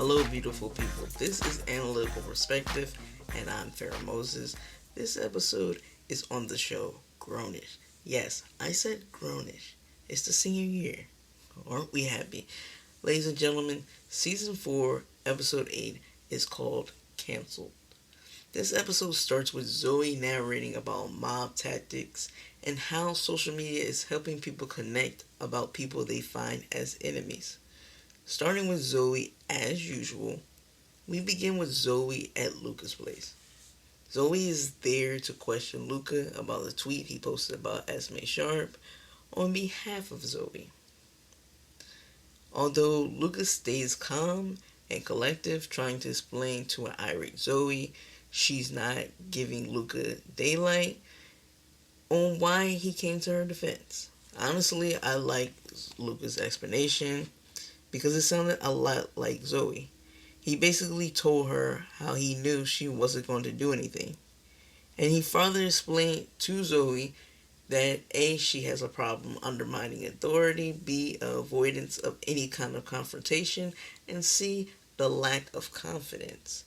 Hello, beautiful people. This is Analytical Perspective, and I'm Farrah Moses. This episode is on the show Grownish. Yes, I said Grownish. It's the senior year. Aren't we happy? Ladies and gentlemen, Season 4, Episode 8 is called Cancelled. This episode starts with Zoey narrating about mob tactics and how social media is helping people connect about people they find as enemies. Starting with Zoey as usual, we begin with Zoey at Luca's place. Zoey is there to question Luca about the tweet he posted about Esme Sharp on behalf of Zoey. Although Luca stays calm and collective, trying to explain to an irate Zoey she's not giving Luca daylight on why he came to her defense. Honestly, I like Luca's explanation because it sounded a lot like Zoey. He basically told her how he knew she wasn't going to do anything. And he further explained to Zoey that A, she has a problem undermining authority, B, avoidance of any kind of confrontation, and C, the lack of confidence.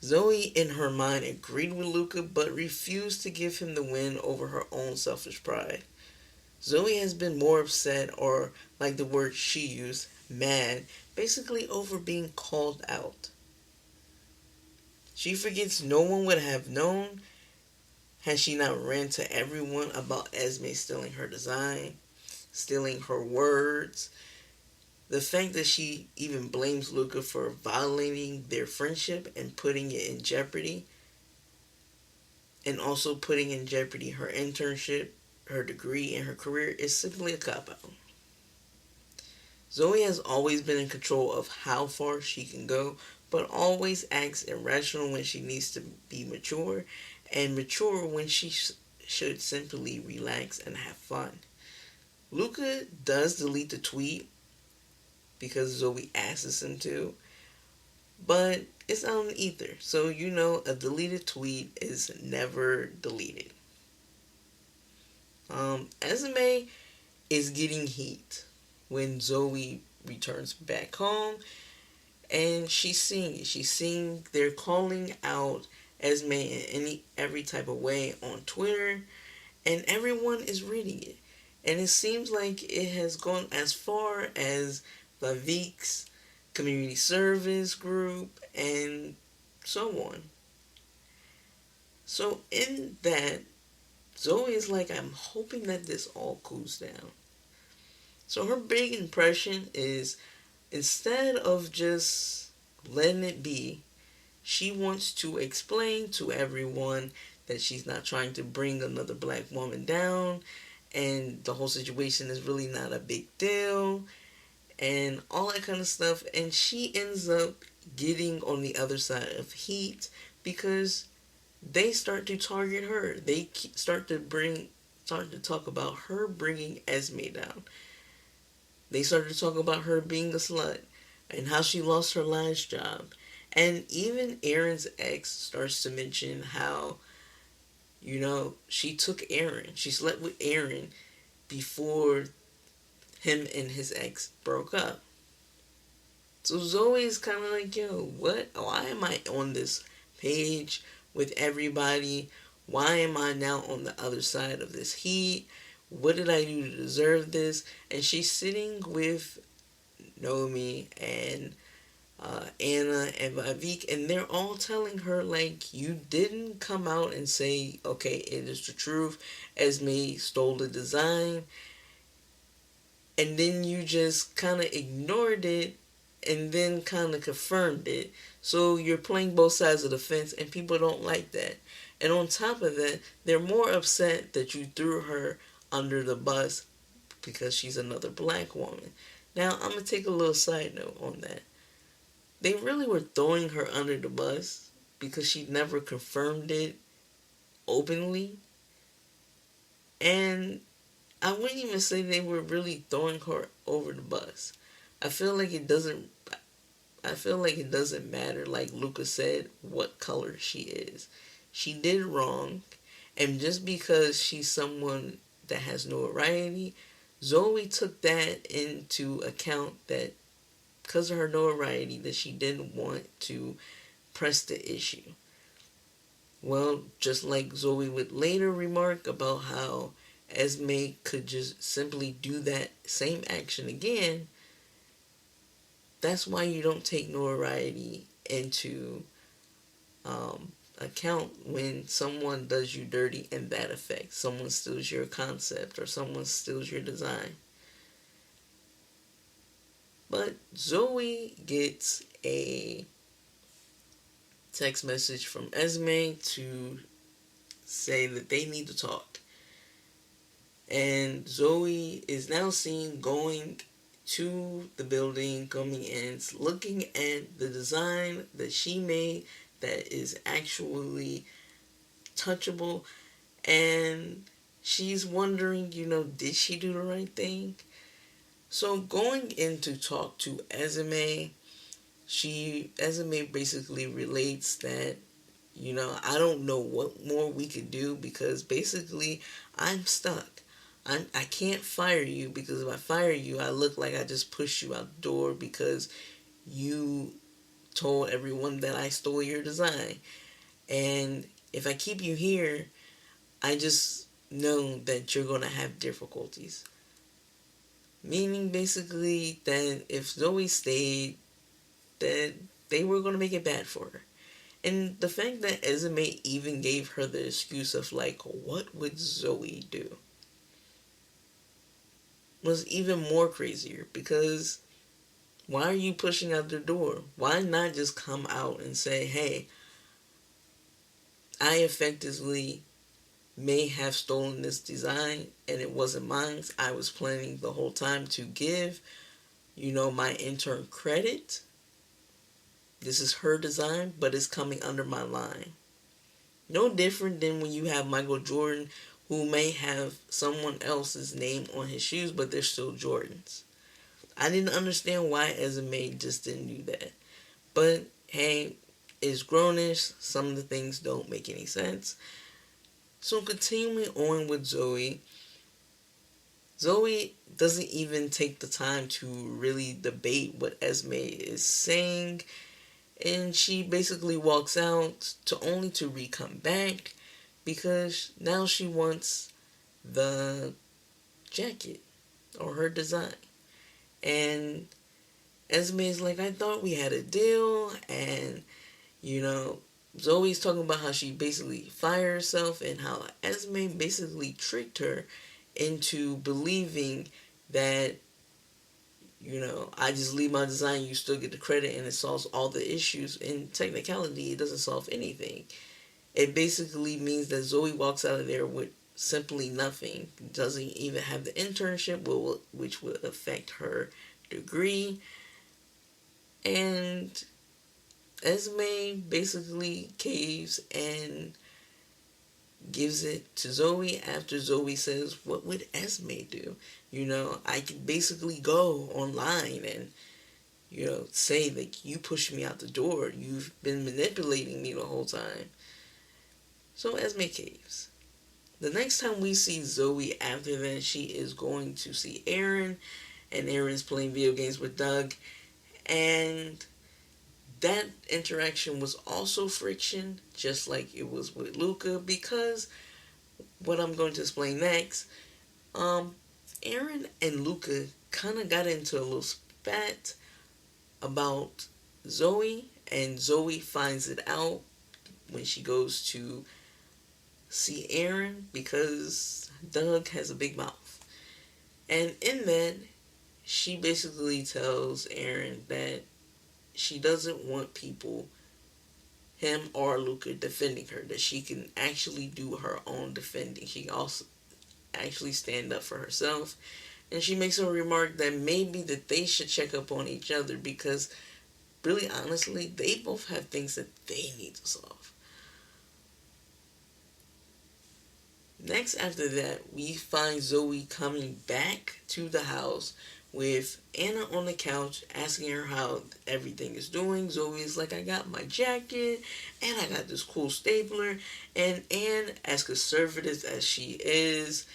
Zoey, in her mind, agreed with Luca but refused to give him the win over her own selfish pride. Zoey has been more upset, or like the word she used, mad, basically over being called out. She forgets no one would have known had she not ran to everyone about Esme stealing her design, stealing her words. The fact that she even blames Luca for violating their friendship and putting it in jeopardy, and also putting in jeopardy her internship, her degree, and her career is simply a cop-out. Zoey has always been in control of how far she can go, but always acts irrational when she needs to be mature, and mature when she should simply relax and have fun. Luca does delete the tweet because Zoey asks him to, but it's out in the ether, so you know a deleted tweet is never deleted. Esme is getting heat when Zoey returns back home, and she's seeing it. She's seeing they're calling out Esme in every type of way on Twitter, and everyone is reading it. And it seems like it has gone as far as Vavik's community service group and so on. So in that, Zoey is like, I'm hoping that this all cools down. So her big impression is, instead of just letting it be, she wants to explain to everyone that she's not trying to bring another black woman down, and the whole situation is really not a big deal, and all that kind of stuff. And she ends up getting on the other side of heat because they start to target her. They start to talk about her bringing Esme down. They started to talk about her being a slut and how she lost her last job. And even Aaron's ex starts to mention how, she took Aaron. She slept with Aaron before him and his ex broke up. So Zoe's kind of like, yo, what? Why am I on this page with everybody? Why am I now on the other side of this heat? What did I do to deserve this? And she's sitting with Nomi and Anna and Vivek, and they're all telling her, like, you didn't come out and say, okay, it is the truth, Esme stole the design, and then you just kind of ignored it and then kind of confirmed it. So you're playing both sides of the fence, and people don't like that. And on top of that, they're more upset that you threw her under the bus because she's another black woman. Now, I'm going to take a little side note on that. They really were throwing her under the bus because she never confirmed it openly. And I wouldn't even say they were really throwing her over the bus. I feel like it doesn't matter, like Luca said, what color she is. She did wrong, and just because she's someone that has notoriety, Zoey took that into account, that because of her notoriety that she didn't want to press the issue. Well, just like Zoey would later remark about how Esme could just simply do that same action again, that's why you don't take notoriety into account when someone does you dirty in that effect. Someone steals your concept or someone steals your design. But Zoey gets a text message from Esme to say that they need to talk. And Zoey is now seen going to the building, coming in, looking at the design that she made that is actually touchable, and she's wondering, did she do the right thing? So going in to talk to Esme, Esme basically relates that, I don't know what more we could do because basically I'm stuck. I can't fire you because if I fire you, I look like I just pushed you out the door because you told everyone that I stole your design. And if I keep you here, I just know that you're going to have difficulties. Meaning basically that if Zoey stayed, that they were going to make it bad for her. And the fact that Esme even gave her the excuse of like, what would Zoey do? Was even more crazier because why are you pushing out the door? Why not just come out and say, hey, I effectively may have stolen this design and it wasn't mine. I was planning the whole time to give, my intern credit. This is her design, but it's coming under my line. No different than when you have Michael Jordan, who may have someone else's name on his shoes, but they're still Jordans. I didn't understand why Esme just didn't do that. But hey, it's grownish. Some of the things don't make any sense. So continuing on with Zoey. Zoey doesn't even take the time to really debate what Esme is saying. And she basically walks out only to come back because now she wants the jacket or her design. And Esme is like, I thought we had a deal. And, Zoey's talking about how she basically fired herself and how Esme basically tricked her into believing that, I just leave my design, you still get the credit, and it solves all the issues. In technicality, it doesn't solve anything. It basically means that Zoey walks out of there with simply nothing. Doesn't even have the internship, which would affect her degree. And Esme basically caves and gives it to Zoey after Zoey says, what would Esme do? I could basically go online and, say that you pushed me out the door. You've been manipulating me the whole time. So Esme caves. The next time we see Zoey after that, she is going to see Aaron, and Aaron's playing video games with Doug. And that interaction was also friction, just like it was with Luca, because what I'm going to explain next, Aaron and Luca kind of got into a little spat about Zoey, and Zoey finds it out when she goes to see Aaron because Doug has a big mouth. And in that, she basically tells Aaron that she doesn't want people, him or Luca, defending her, that she can actually do her own defending. She can also actually stand up for herself. And she makes a remark that maybe that they should check up on each other because really honestly, they both have things that they need to solve. Next after that, we find Zoey coming back to the house with Anna on the couch asking her how everything is doing. Zoey's like, I got my jacket and I got this cool stapler. And Anne, as conservative as she is,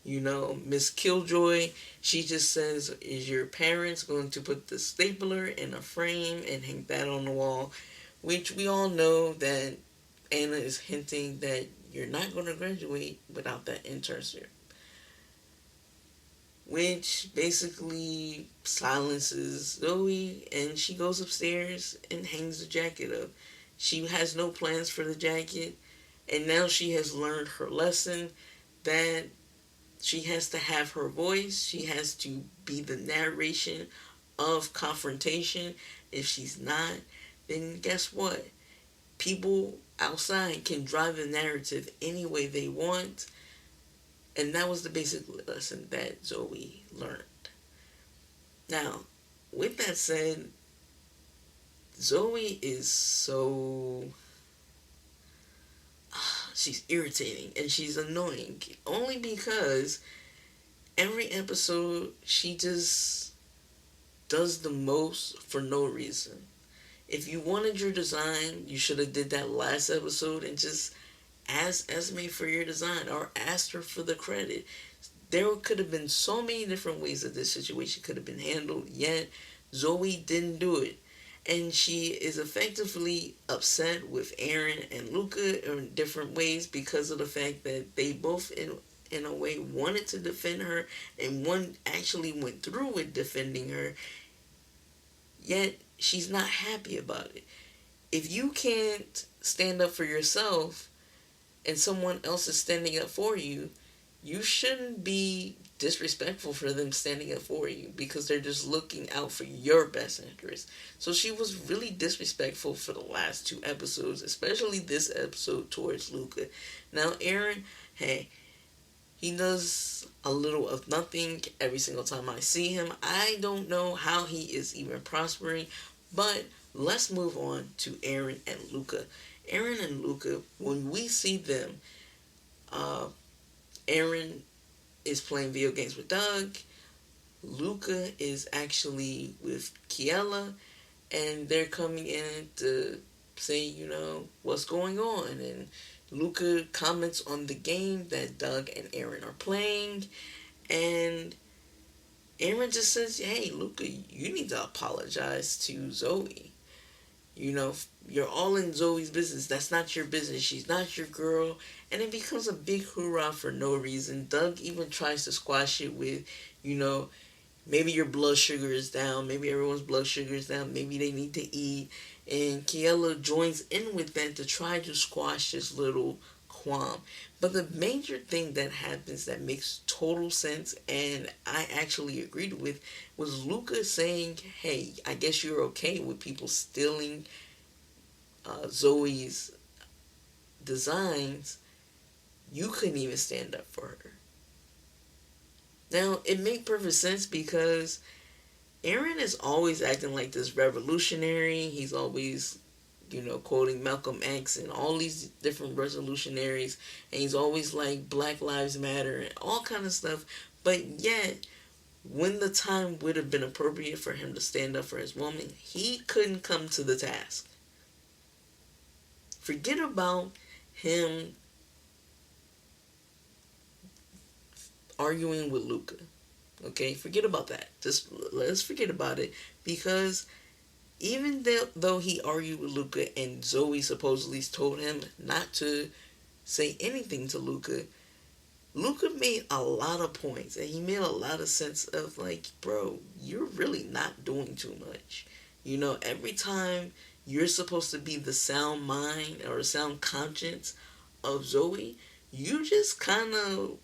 Miss Killjoy, she just says, is your parents going to put the stapler in a frame and hang that on the wall? Which we all know that Anna is hinting that you're not going to graduate without that internship. Which basically silences Zoey, and she goes upstairs and hangs the jacket up. She has no plans for the jacket, and now she has learned her lesson that she has to have her voice. She has to be the narration of confrontation. If she's not, then guess what? People outside can drive the narrative any way they want. And that was the basic lesson that Zoey learned. Now, with that said, Zoey is so. She's irritating and she's annoying. Only because every episode she just does the most for no reason. If you wanted your design, you should have did that last episode and just asked Esme for your design or asked her for the credit. There could have been so many different ways that this situation could have been handled, yet Zoey didn't do it. And she is effectively upset with Aaron and Luca in different ways because of the fact that they both, in a way, wanted to defend her, and one actually went through with defending her, yet she's not happy about it. If you can't stand up for yourself and someone else is standing up for you, you shouldn't be disrespectful for them standing up for you because they're just looking out for your best interest. So she was really disrespectful for the last two episodes, especially this episode towards Luca. Now, Aaron, hey, he does a little of nothing every single time I see him. I don't know how he is even prospering, but let's move on to Aaron and Luca. Aaron and Luca, when we see them, Aaron is playing video games with Doug. Luca is actually with Kiela, and they're coming in to say, what's going on. And Luca comments on the game that Doug and Aaron are playing, and Aaron just says, hey, Luca, you need to apologize to Zoey. You're all in Zoey's business. That's not your business. She's not your girl. And it becomes a big hoorah for no reason. Doug even tries to squash it with, maybe your blood sugar is down. Maybe everyone's blood sugar is down. Maybe they need to eat. And Kiela joins in with that to try to squash this little qualm. But the major thing that happens that makes total sense, and I actually agreed with, was Luca saying, hey, I guess you're okay with people stealing Zoey's designs. You couldn't even stand up for her. Now, it made perfect sense because Aaron is always acting like this revolutionary. He's always, quoting Malcolm X and all these different revolutionaries. And he's always like Black Lives Matter and all kind of stuff. But yet, when the time would have been appropriate for him to stand up for his woman, he couldn't come to the task. Forget about him arguing with Luca. Okay, forget about that. Just let's forget about it, because even though he argued with Luca and Zoey supposedly told him not to say anything to Luca, Luca made a lot of points and he made a lot of sense of like, bro, you're really not doing too much. Every time you're supposed to be the sound mind or sound conscience of Zoey, you just kind of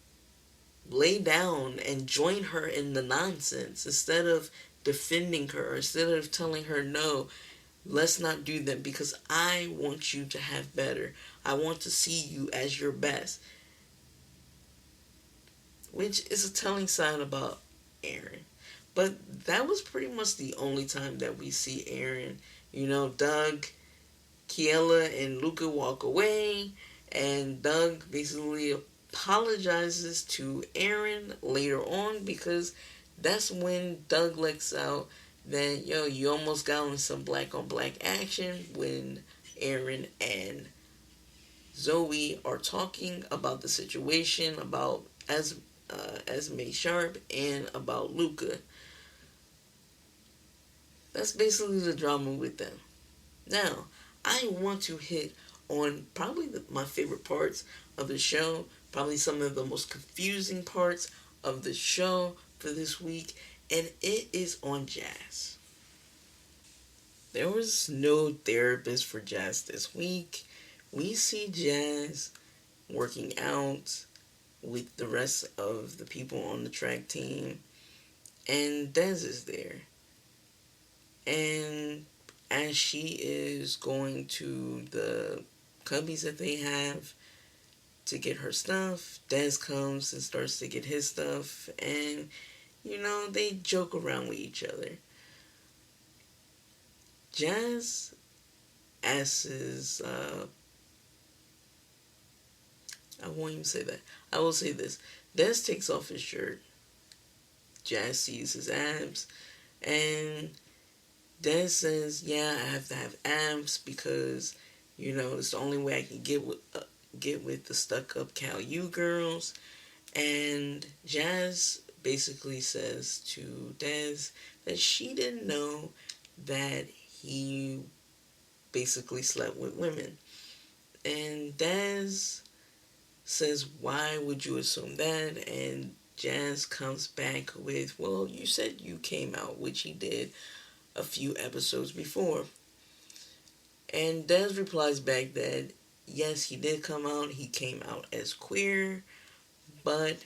lay down and join her in the nonsense instead of defending her, instead of telling her, no, let's not do that because I want you to have better. I want to see you as your best. Which is a telling sign about Aaron. But that was pretty much the only time that we see Aaron. Doug, Kiela, and Luca walk away, and Doug basically apologizes to Aaron later on because that's when Doug lets out that, you almost got in some black on black action when Aaron and Zoey are talking about the situation, about Esme Sharp and about Luca. That's basically the drama with them. Now, I want to hit on probably my favorite parts of the show, probably some of the most confusing parts of the show for this week, and it is on Jazz. There was no therapist for Jazz this week. We see Jazz working out with the rest of the people on the track team, and Dez is there. And as she is going to the cubbies that they have to get her stuff, Dez comes and starts to get his stuff, and they joke around with each other. Jazz asks, I won't even say that. I will say this. Dez takes off his shirt. Jazz sees his abs, and Dez says, "Yeah, I have to have abs because it's the only way I can get with the stuck up Cal U girls." And Jazz basically says to Dez that she didn't know that he basically slept with women. And Dez says, "Why would you assume that?" And Jazz comes back with, "Well, you said you came out," which he did a few episodes before. And Dez replies back that yes, he did come out. He came out as queer, but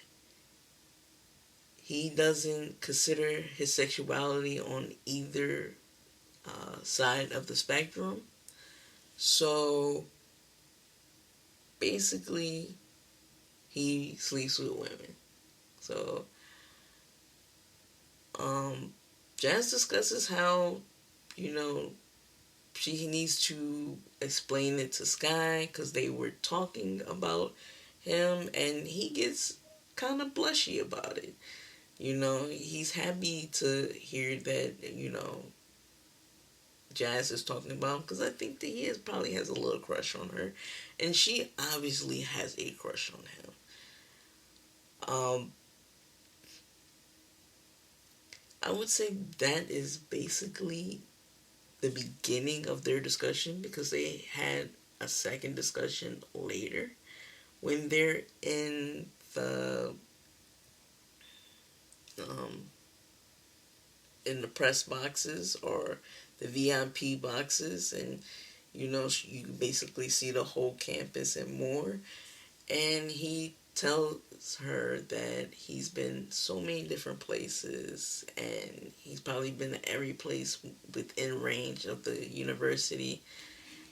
he doesn't consider his sexuality on either side of the spectrum. So basically, he sleeps with women. So Jazz discusses how, you know, she needs to explain it to Sky because they were talking about him, and he gets kind of blushy about it. He's happy to hear that, Jazz is talking about him because I think that probably has a little crush on her, and she obviously has a crush on him. I would say that is basically the beginning of their discussion because they had a second discussion later when they're um, in the press boxes or the VIP boxes, and you basically see the whole campus and more. And he tells her that he's been so many different places and he's probably been at every place within range of the university,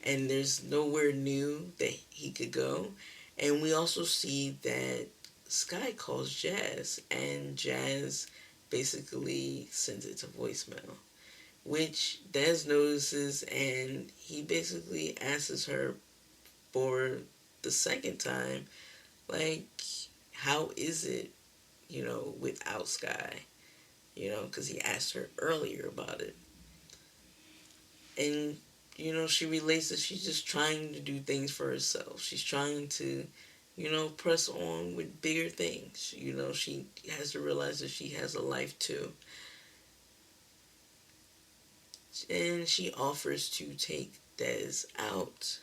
and there's nowhere new that he could go. And we also see that Sky calls Jazz, and Jazz basically sends it to voicemail, which Dez notices, and he basically asks her for the second time, like, how is it, without Sky? Because he asked her earlier about it. And, she relates that she's just trying to do things for herself. She's trying to, press on with bigger things. She has to realize that she has a life too. And she offers to take Dez out.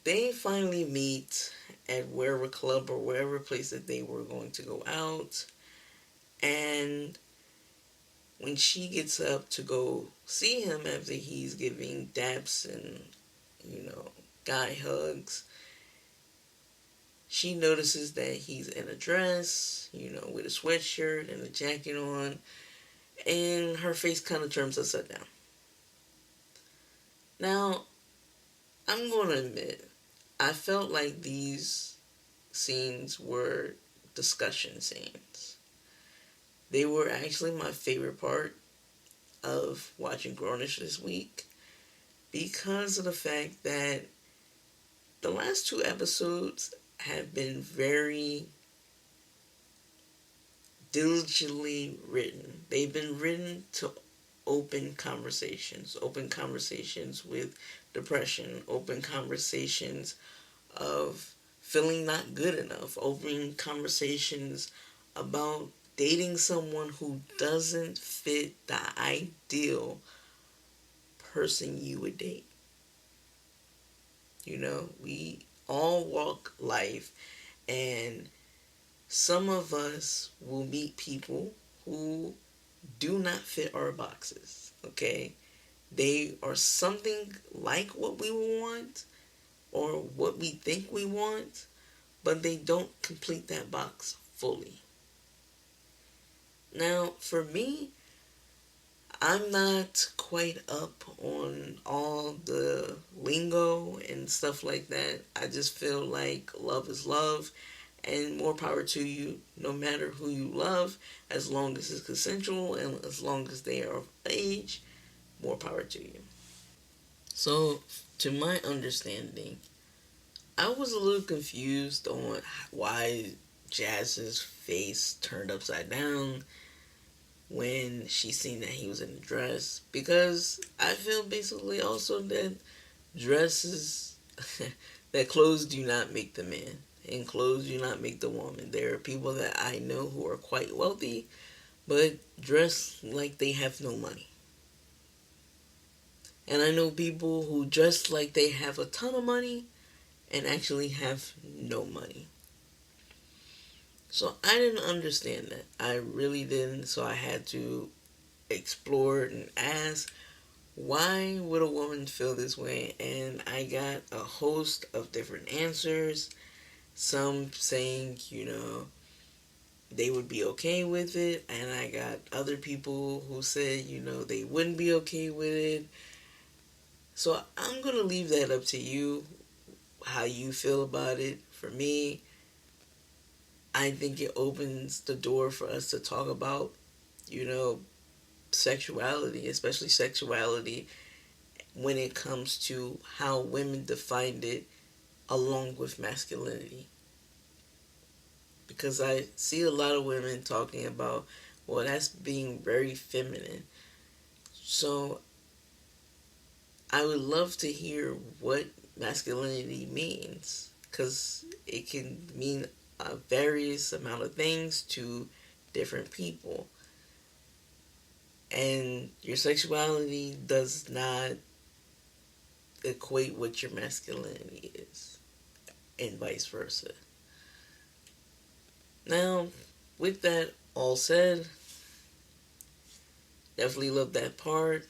They finally meet at wherever club or wherever place that they were going to go out. And when she gets up to go see him after he's giving daps and, guy hugs, she notices that he's in a dress, with a sweatshirt and a jacket on, and her face kind of turns upside down. Now, I'm going to admit, I felt like these scenes were discussion scenes. They were actually my favorite part of watching Grownish this week because of the fact that the last two episodes have been very diligently written. They've been written to open conversations with depression, open conversations of feeling not good enough, opening conversations about dating someone who doesn't fit the ideal person you would date. We all walk life, and some of us will meet people who do not fit our boxes, okay? They are something like what we want or what we think we want, but they don't complete that box fully. Now, for me, I'm not quite up on all the lingo and stuff like that. I just feel like love is love, and more power to you no matter who you love, as long as it's consensual and as long as they are of age, more power to you. So, to my understanding, I was a little confused on why Jazz's face turned upside down when she seen that he was in a dress, because I feel basically also that dresses that clothes do not make the man and clothes do not make the woman. There are people that I know who are quite wealthy but dress like they have no money. And I know people who dress like they have a ton of money and actually have no money. So I didn't understand that. I really didn't. So I had to explore and ask, why would a woman feel this way? And I got a host of different answers. Some saying, they would be okay with it. And I got other people who said, they wouldn't be okay with it. So I'm going to leave that up to you, how you feel about it. For me, I think it opens the door for us to talk about, sexuality, especially sexuality when it comes to how women defined it along with masculinity. Because I see a lot of women talking about, well, that's being very feminine. So I would love to hear what masculinity means, because it can mean a various amount of things to different people. And your sexuality does not equate what your masculinity is, and vice versa. Now, with that all said, definitely love that part.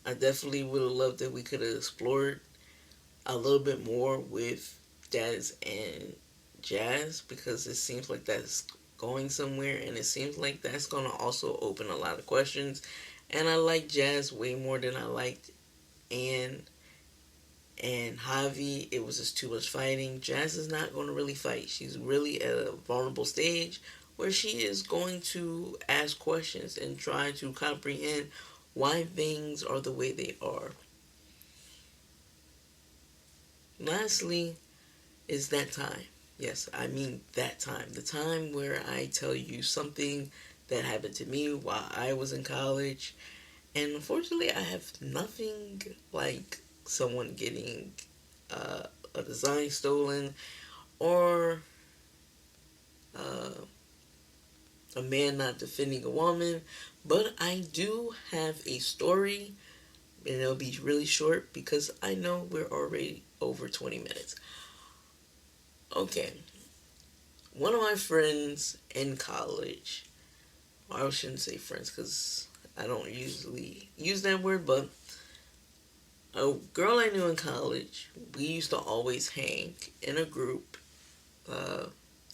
I definitely would have loved that we could have explored a little bit more with Daz and Jazz, because it seems like that's going somewhere, and it seems like that's going to also open a lot of questions. And I like Jazz way more than I liked Anne and Javi. It was just too much fighting. Jazz is not going to really fight. She's really at a vulnerable stage where she is going to ask questions and try to comprehend why things are the way they are. Lastly, is that time. Yes, I mean that time. The time where I tell you something that happened to me while I was in college. And unfortunately, I have nothing like someone getting a design stolen, or uh, a man not defending a woman. But I do have a story, and it'll be really short because I know we're already over 20 minutes. Okay. One of my friends in college, or I shouldn't say friends because I don't usually use that word, but a girl I knew in college, we used to always hang in a group. Uh,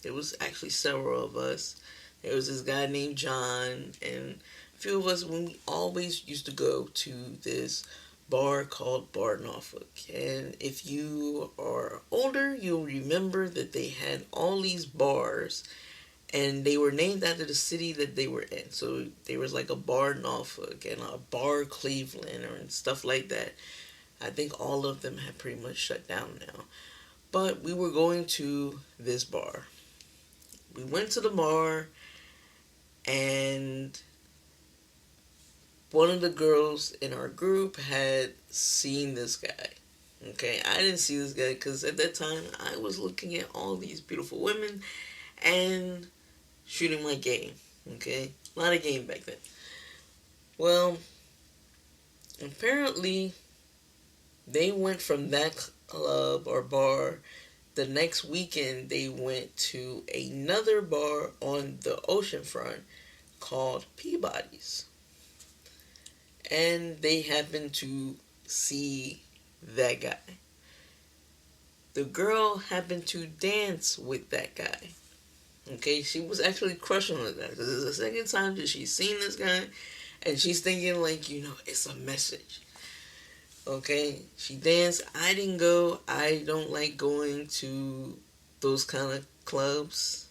it was actually several of us. There was this guy named John, and a few of us, when we always used to go to this bar called Bar Norfolk. And if you are older, you'll remember that they had all these bars, and they were named after the city that they were in. So there was like a Bar Norfolk and a Bar Cleveland and stuff like that. I think all of them have pretty much shut down now. But we were going to this bar. We went to the bar, and one of the girls in our group had seen this guy. Okay, I didn't see this guy because at that time I was looking at all these beautiful women and shooting my game. Okay, a lot of game back then. Well, apparently they went from that club or bar. The next weekend, they went to another bar on the ocean front called Peabody's. And they happened to see that guy. The girl happened to dance with that guy. Okay, she was actually crushing on the guy. This is the second time that she's seen this guy, and she's thinking like, it's a message. Okay, she danced. I didn't go. I don't like going to those kind of clubs.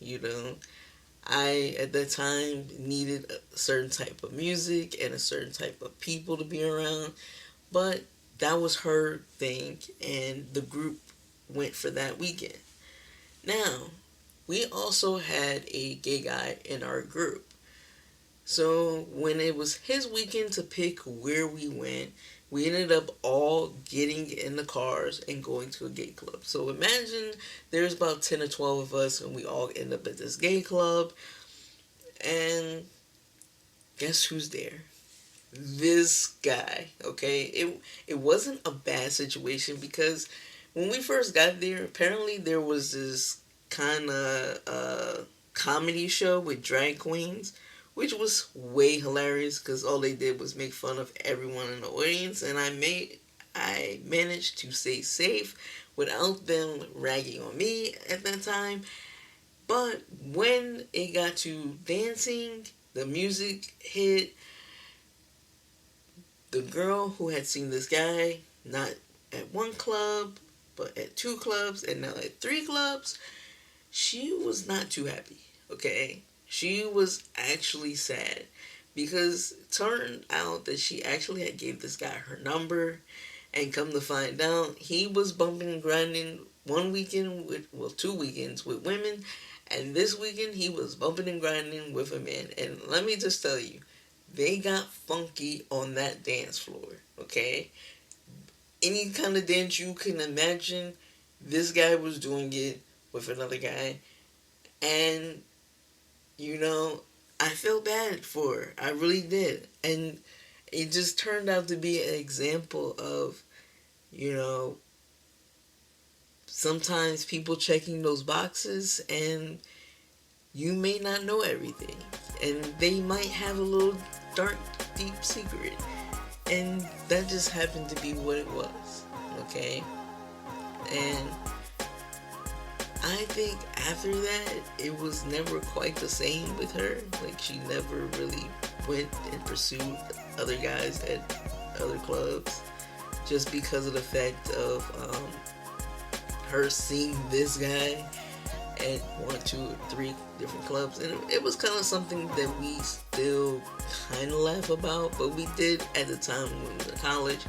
I, at that time, needed a certain type of music and a certain type of people to be around. But that was her thing, and the group went for that weekend. Now, we also had a gay guy in our group. So when it was his weekend to pick where we went, we ended up all getting in the cars and going to a gay club. So imagine there's about 10 or 12 of us and we all end up at this gay club. And guess who's there? This guy, okay? It wasn't a bad situation because when we first got there, apparently there was this kind of comedy show with drag queens, which was way hilarious because all they did was make fun of everyone in the audience, and I managed to stay safe without them ragging on me at that time. But when it got to dancing, the music hit. The girl who had seen this guy not at one club, but at 2 clubs, and now at 3 clubs, she was not too happy. Okay, she was actually sad because it turned out that she actually had gave this guy her number, and come to find out, he was bumping and grinding one weekend with, 2 weekends with women, and this weekend he was bumping and grinding with a man. And let me just tell you, they got funky on that dance floor. Okay, any kind of dance you can imagine, this guy was doing it with another guy, and I felt bad for her. I really did. And it just turned out to be an example of, sometimes people checking those boxes and you may not know everything. And they might have a little dark, deep secret. And that just happened to be what it was. Okay? And I think after that, it was never quite the same with her. Like, she never really went and pursued other guys at other clubs just because of the fact of her seeing this guy at 1, 2, or 3 different clubs. And it was kind of something that we still kind of laugh about, but we did at the time when we were in college,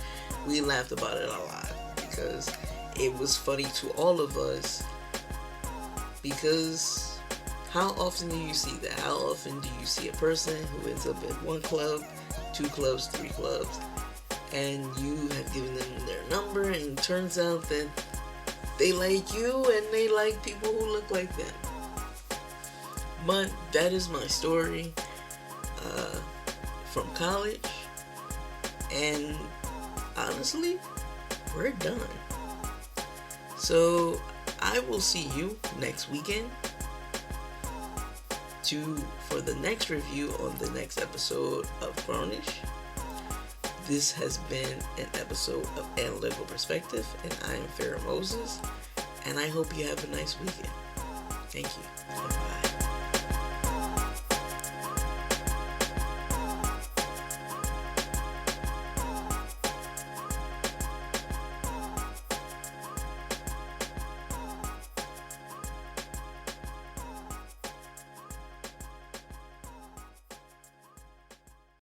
we laughed about it a lot because it was funny to all of us. Because how often do you see that? How often do you see a person who ends up at 1 club, 2 clubs, 3 clubs, and you have given them their number, and it turns out that they like you and they like people who look like them? But that is my story from college, and honestly, we're done. So I will see you next weekend for the next review on the next episode of Grownish. This has been an episode of Analytical Perspective, and I am Farrah Moses, and I hope you have a nice weekend. Thank you. Bye-bye.